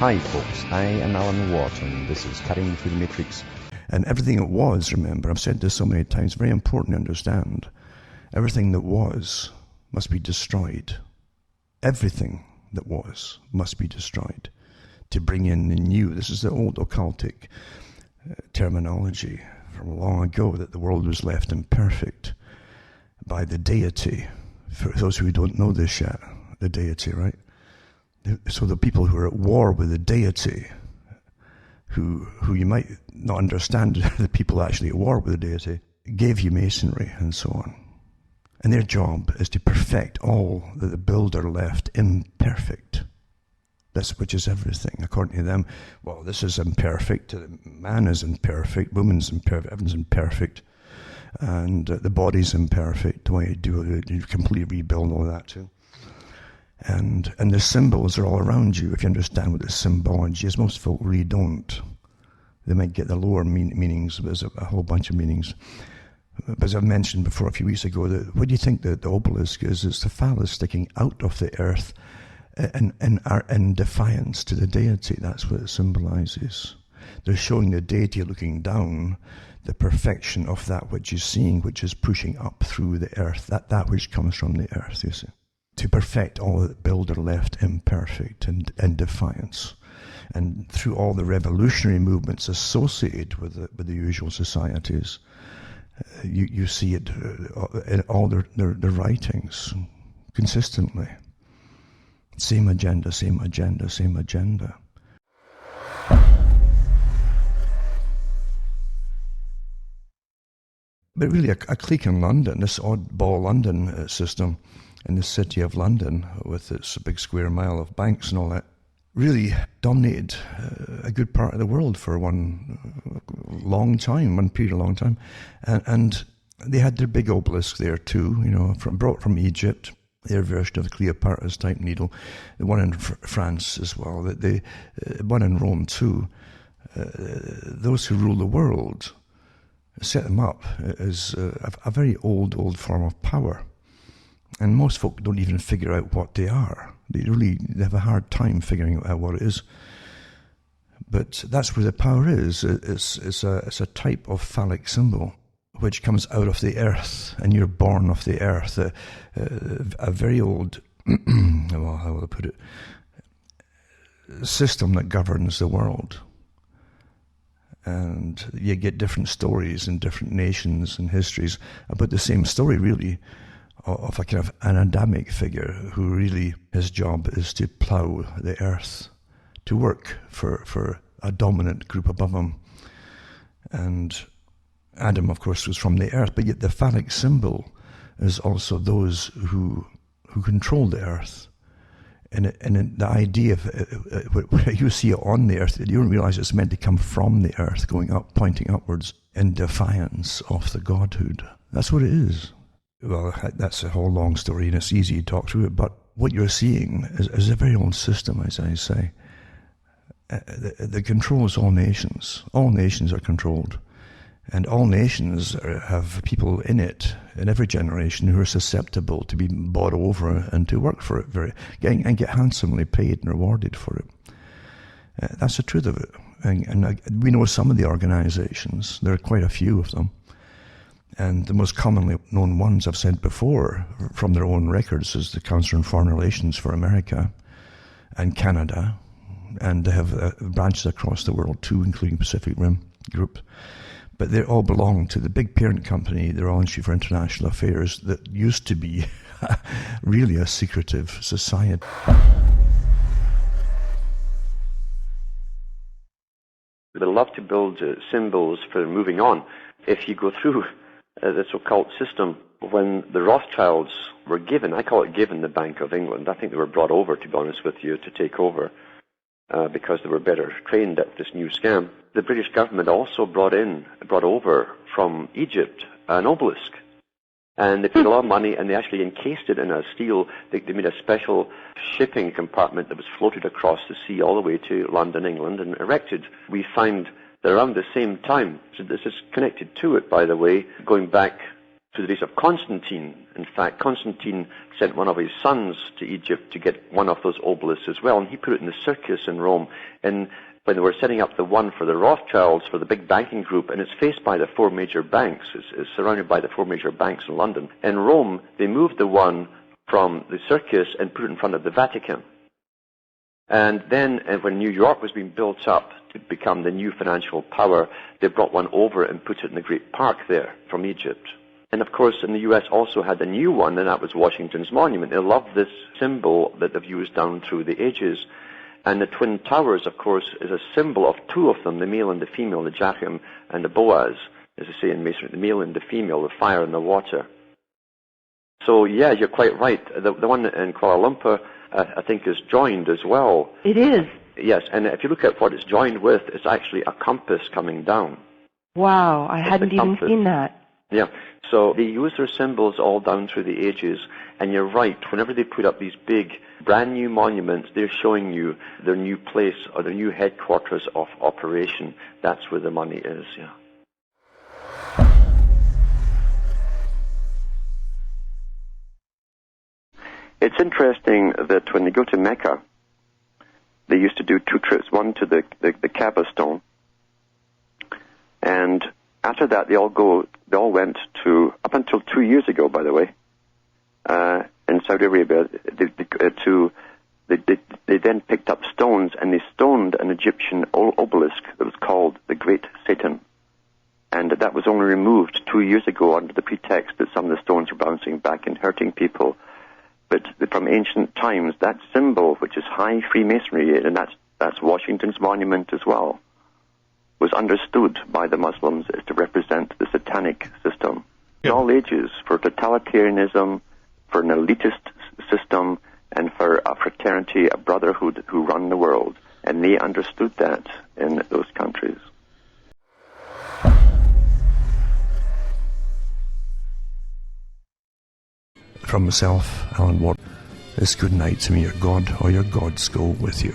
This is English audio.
Hi folks, I am Alan Watt and this is Cutting Through the Matrix. And everything that was, remember, I've said this so many times, very important to understand, everything that was must be destroyed. Everything that was must be destroyed to bring in the new. This is the old occultic terminology from long ago, that the world was left imperfect by the deity. For those who don't know this yet, the deity, right? So the people who are at war with the deity, who you might not understand, the people actually at war with the deity, gave you masonry and so on. And their job is to perfect all that the builder left imperfect. Which is everything, according to them. Well, this is imperfect, man is imperfect, woman's imperfect, everything's imperfect, and the body's imperfect. The way you do it, you completely rebuild all of that too. And the symbols are all around you, if you understand what the symbology is. Most folk really don't. They might get the lower meanings, but there's a whole bunch of meanings. But as I mentioned before a few weeks ago, what do you think the obelisk is? It's the phallus sticking out of the earth in defiance to the deity. That's what it symbolizes. They're showing the deity looking down, the perfection of that which is seeing, which is pushing up through the earth, that which comes from the earth, you see. To perfect all that the builder left imperfect and in defiance. And through all the revolutionary movements associated with the usual societies, you see it in all their writings consistently. Same agenda, same agenda, same agenda. But really, a clique in London, this oddball London system, in the city of London, with its big square mile of banks and all that, really dominated a good part of the world for one period of long time. And they had their big obelisk there too, brought from Egypt, their version of the Cleopatra's type needle, the one in France as well, the one in Rome too. Those who rule the world set them up as a very old form of power. And most folk don't even figure out what they are. They have a hard time figuring out what it is. But that's where the power is. It's a type of phallic symbol which comes out of the earth, and you're born of the earth. A very old, well, how will I put it, system that governs the world. And you get different stories in different nations and histories about the same story, really, of a kind of an Adamic figure who really, his job is to plough the earth, to work for a dominant group above him. And Adam, of course, was from the earth, but yet the phallic symbol is also those who control the earth. And the idea of where you see it on the earth, you don't realize it's meant to come from the earth, going up, pointing upwards, in defiance of the godhood. That's what it is. Well, that's a whole long story, and it's easy to talk through it, but what you're seeing is a very old system, as I say. That controls all nations. All nations are controlled. And all nations have people in it, in every generation, who are susceptible to be bought over and to work for it, and get handsomely paid and rewarded for it. That's the truth of it. And we know some of the organizations. There are quite a few of them. And the most commonly known ones, I've said before, from their own records, is the Council on Foreign Relations for America and Canada. And they have branches across the world too, including Pacific Rim Group. But they all belong to the big parent company, the Royal Institute for International Affairs, that used to be really a secretive society. They love to build symbols for moving on. If you go through this occult system, when the Rothschilds were given, I call it given, the Bank of England, I think they were brought over, to be honest with you, to take over. Because they were better trained at this new scam. The British government also brought over from Egypt an obelisk. And they paid a lot of money, and they actually encased it in a steel. They made a special shipping compartment that was floated across the sea all the way to London, England, and erected. We find that around the same time, so this is connected to it, by the way, going back to the days of Constantine. In fact, Constantine sent one of his sons to Egypt to get one of those obelisks as well, and he put it in the circus in Rome. And when they were setting up the one for the Rothschilds, for the big banking group, and it's faced by the four major banks, it's surrounded by the four major banks in London. In Rome, they moved the one from the circus and put it in front of the Vatican. And then when New York was being built up to become the new financial power, they brought one over and put it in the Great Park there from Egypt. And of course, in the US also had a new one, and that was Washington's Monument. They loved this symbol that they've used down through the ages. And the Twin Towers, of course, is a symbol of two of them, the male and the female, the Joachim and the Boaz, as they say in Masonry, the male and the female, the fire and the water. So, yeah, you're quite right. The one in Kuala Lumpur, I think, is joined as well. It is? Yes, and if you look at what it's joined with, it's actually a compass coming down. Wow, I hadn't even seen that. Yeah, so they use their symbols all down through the ages, and you're right, whenever they put up these big, brand new monuments, they're showing you their new place or their new headquarters of operation. That's where the money is, yeah. It's interesting that when they go to Mecca, they used to do two trips, one to the Kaaba stone, and after that they all went to, up until 2 years ago, by the way, in Saudi Arabia, they then picked up stones and they stoned an Egyptian obelisk that was called the Great Satan. And that was only removed 2 years ago under the pretext that some of the stones were bouncing back and hurting people. But from ancient times, that symbol, which is high Freemasonry, and that's Washington's Monument as well, was understood by the Muslims as to represent the satanic system. In all ages, for totalitarianism, for an elitist system, and for a fraternity, a brotherhood who run the world. And they understood that in those countries. From myself, Alan Watt, it's good night, and may your God or your gods go with you.